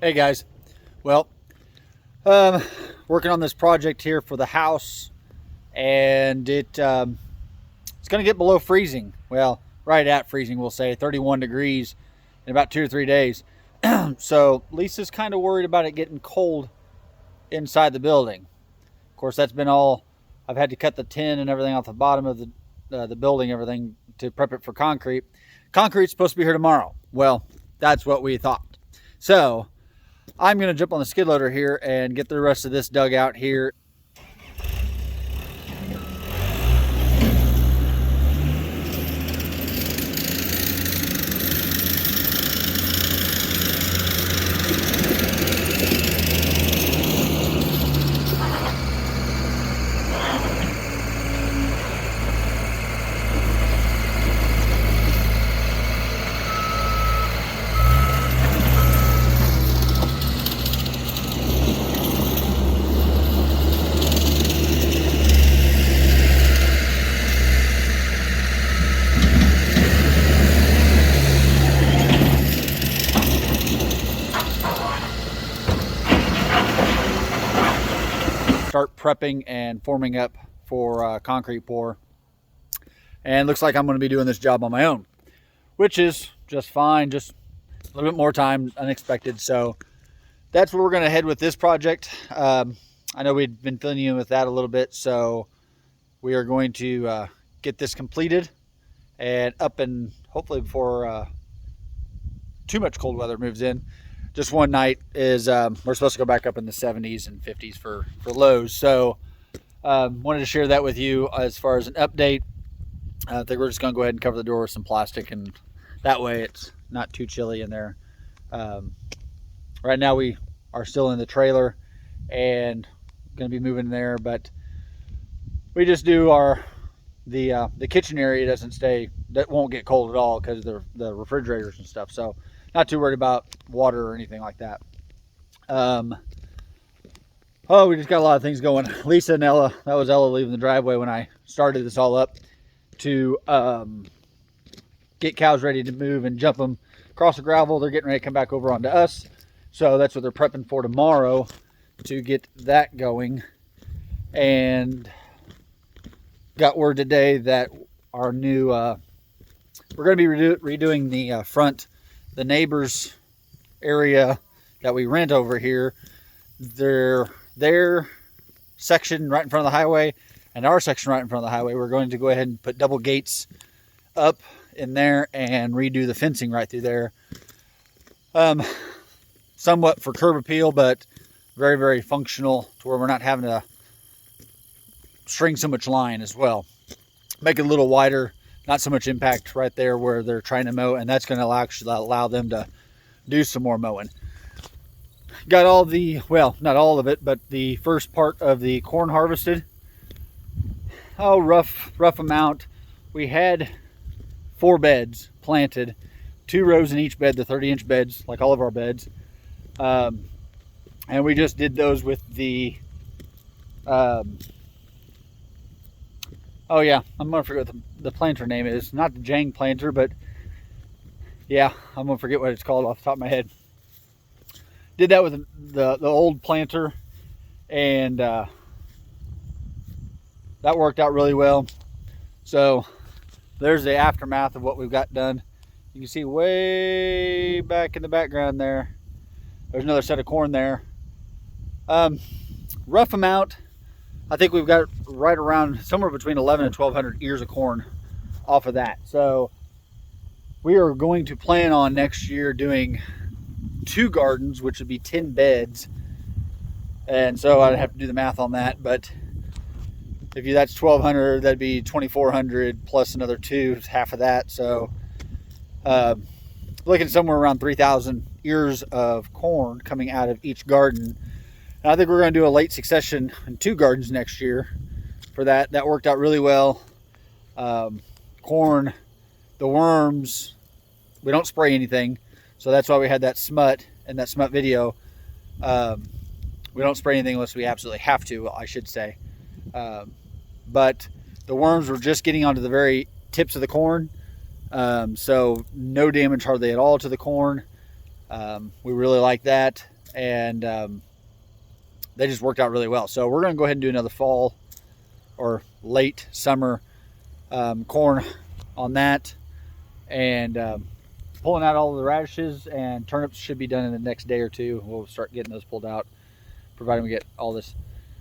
Hey guys, well, working on this project here for the house, and it's going to get below freezing. Well, right at freezing, we'll say 31 degrees in about 2 or 3 days. So Lisa's kind of worried about it getting cold inside the building. Of course, that's been all. I've had to cut the tin and everything off the bottom of the building, everything to prep it for concrete. Concrete's supposed to be here tomorrow. Well, that's what we thought. So I'm going to jump on the skid loader here and get the rest of this dug out here. Start prepping and forming up for concrete pour, and looks like I'm going to be doing this job on my own, which is just fine. Just a little bit more time, unexpected. So that's where we're going to head with this project. I know we've been filling you in with that a little bit, so we are going to get this completed and up, and hopefully before too much cold weather moves in. Just one night is we're supposed to go back up in the 70s and 50s for lows. So wanted to share that with you as far as an update. I think we're just going to go ahead and cover the door with some plastic, and that way it's not too chilly in there. Right now we are still in the trailer and going to be moving there, but we just do the kitchen area that won't get cold at all because of the refrigerators and stuff. So not too worried about water or anything like that. We just got a lot of things going. Lisa and Ella, that was Ella leaving the driveway when I started this all up to get cows ready to move and jump them across the gravel. They're getting ready to come back over onto us. So that's what they're prepping for tomorrow to get that going. And got word today that our new, we're going to be redoing the front, the neighbors area that we rent over here. Their section right in front of the highway and our section right in front of the highway, we're going to go ahead and put double gates up in there and redo the fencing right through there. Somewhat for curb appeal, but very, very functional to where we're not having to string so much line as well. Make it a little wider, not so much impact right there where they're trying to mow, and that's going to actually allow them to do some more mowing. Got all the, well, not all of it, but the first part of the corn harvested. Oh, rough amount. We had 4 beds planted, 2 rows in each bed, the 30-inch beds, like all of our beds. And we just did those with the, oh yeah, I'm gonna forget what the planter name is. Not the Jang planter, but yeah, I'm gonna forget what it's called off the top of my head. Did that with the old planter, and that worked out really well. So there's the aftermath of what we've got done. You can see way back in the background there, there's another set of corn there. Rough amount. I think we've got right around somewhere between 11 and 1,200 ears of corn off of that. So we are going to plan on next year doing 2 gardens, which would be 10 beds. And so I'd have to do the math on that. But if that's 1,200, that'd be 2,400 plus another 2, half of that. So looking somewhere around 3,000 ears of corn coming out of each garden. And I think we're going to do a late succession in 2 gardens next year for that. That worked out really well. Corn, the worms, we don't spray anything. So that's why we had that smut in that smut video. We don't spray anything unless we absolutely have to, I should say. But the worms were just getting onto the very tips of the corn. So no damage hardly at all to the corn. We really like that. and they just worked out really well. So we're going to go ahead and do another fall or late summer corn on that, and pulling out all of the radishes, and turnips should be done in the next day or two. We'll start getting those pulled out, providing we get all this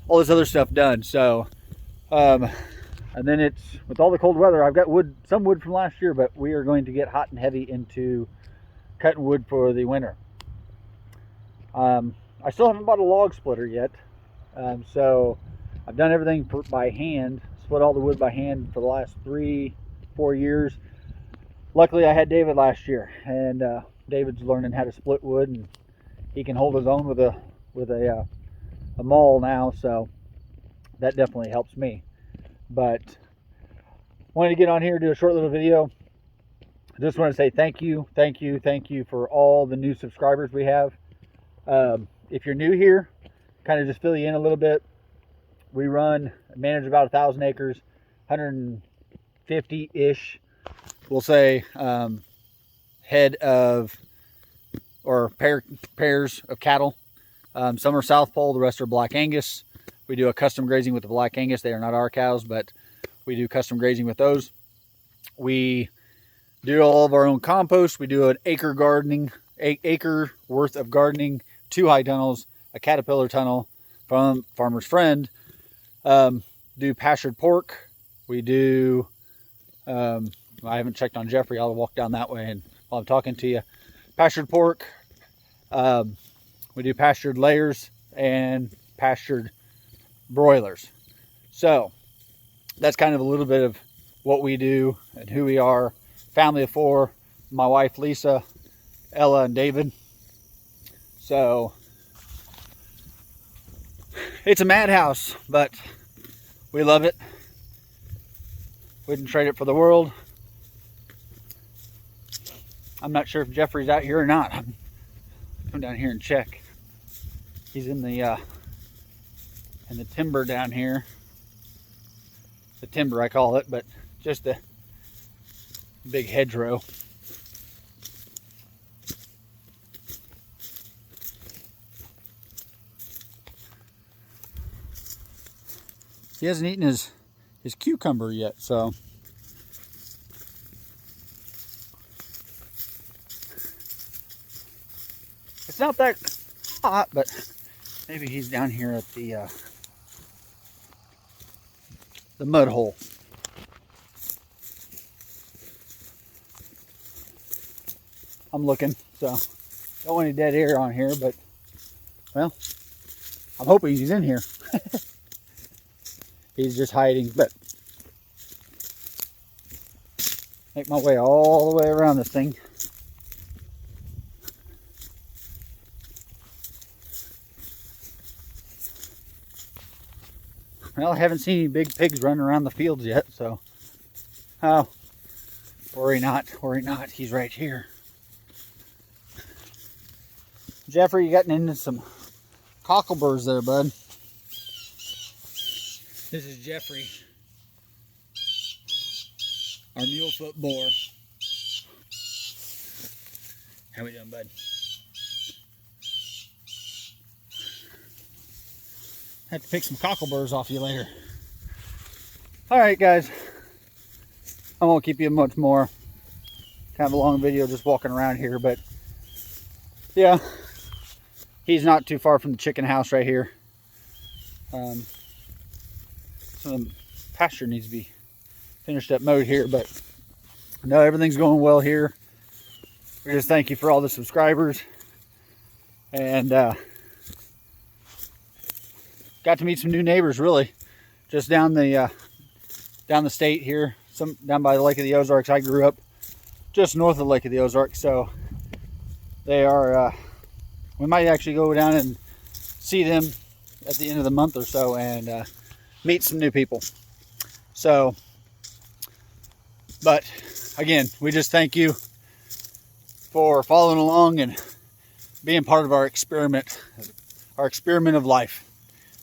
other stuff done. So and then it's, with all the cold weather, I've got some wood from last year, but we are going to get hot and heavy into cutting wood for the winter. I still haven't bought a log splitter yet, so I've done everything by hand, split all the wood by hand for the last 3-4 years. Luckily I had David last year, and David's learning how to split wood, and he can hold his own with a maul now, so that definitely helps me. But wanted to get on here, do a short little video. I just want to say thank you for all the new subscribers we have. If you're new here, kind of just fill you in a little bit. We manage about 1,000 acres, 150-ish, we'll say, head of, or pairs of cattle. Some are South Pole, the rest are Black Angus. We do a custom grazing with the Black Angus. They are not our cows, but we do custom grazing with those. We do all of our own compost. We do an acre worth of gardening, 2 high tunnels, a caterpillar tunnel from Farmer's Friend. Do pastured pork. We do, I haven't checked on Jeffrey. I'll walk down that way and while I'm talking to you. Pastured pork. We do pastured layers and pastured broilers. So that's kind of a little bit of what we do and who we are. Family of 4, my wife Lisa, Ella, and David. So it's a madhouse, but we love it. Wouldn't trade it for the world. I'm not sure if Jeffrey's out here or not. Come down here and check. He's in the timber down here. The timber I call it, but just a big hedgerow. He hasn't eaten his cucumber yet, so it's not that hot, but maybe he's down here at the mud hole. I'm looking, so don't want any dead air on here, but well, I'm hoping he's in here. He's just hiding, but make my way all the way around this thing. Well, I haven't seen any big pigs running around the fields yet, so oh, worry not, he's right here. Jeffrey, you gotten into some cockleburs there, bud. This is Jeffrey, our mulefoot boar. How we doing, bud? Have to pick some cockleburs off you later. All right, guys. I won't keep you much more. Kind of a long video just walking around here, but yeah, he's not too far from the chicken house right here. Some pasture needs to be finished up mowed here, but no, everything's going well here. We just thank you for all the subscribers, and got to meet some new neighbors, really, just down the state here, down by the Lake of the Ozarks. I grew up just north of the Lake of the Ozarks, so they are, we might actually go down and see them at the end of the month or so and meet some new people. So, but again, we just thank you for following along and being part of our experiment of life.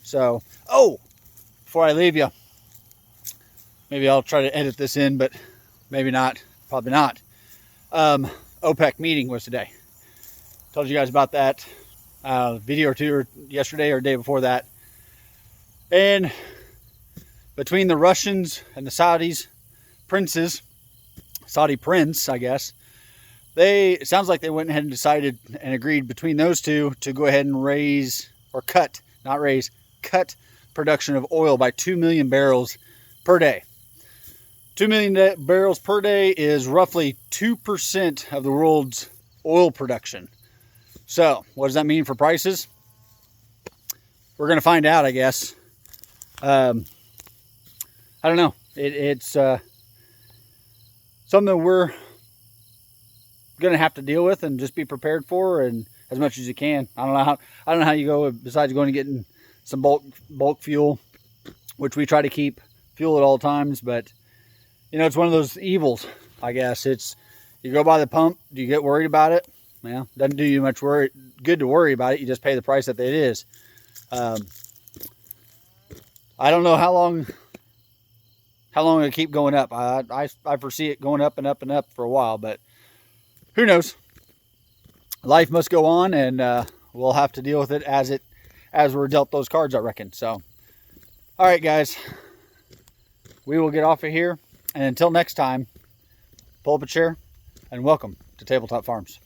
So, oh, before I leave you, maybe I'll try to edit this in, but maybe not, probably not. OPEC meeting was today. Told you guys about that. video or two or yesterday or day before that. And between the Russians and the Saudi prince, I guess, it sounds like they went ahead and decided and agreed between those two to go ahead and cut production of oil by 2 million barrels per day. 2 million barrels per day is roughly 2% of the world's oil production. So what does that mean for prices? We're going to find out, I guess. I don't know. It's something we're going to have to deal with and just be prepared for, and as much as you can. I don't know how you go besides going and getting some bulk fuel, which we try to keep fuel at all times. But you know, it's one of those evils, I guess. It's, you go by the pump, do you get worried about it? Well, doesn't do you much good to worry about it. You just pay the price that it is. I don't know how long it'll keep going up. I foresee it going up and up and up for a while, but who knows? Life must go on, and we'll have to deal with it as we're dealt those cards, I reckon. So, all right, guys, we will get off of here, and until next time, pull up a chair and welcome to Tabletop Farms.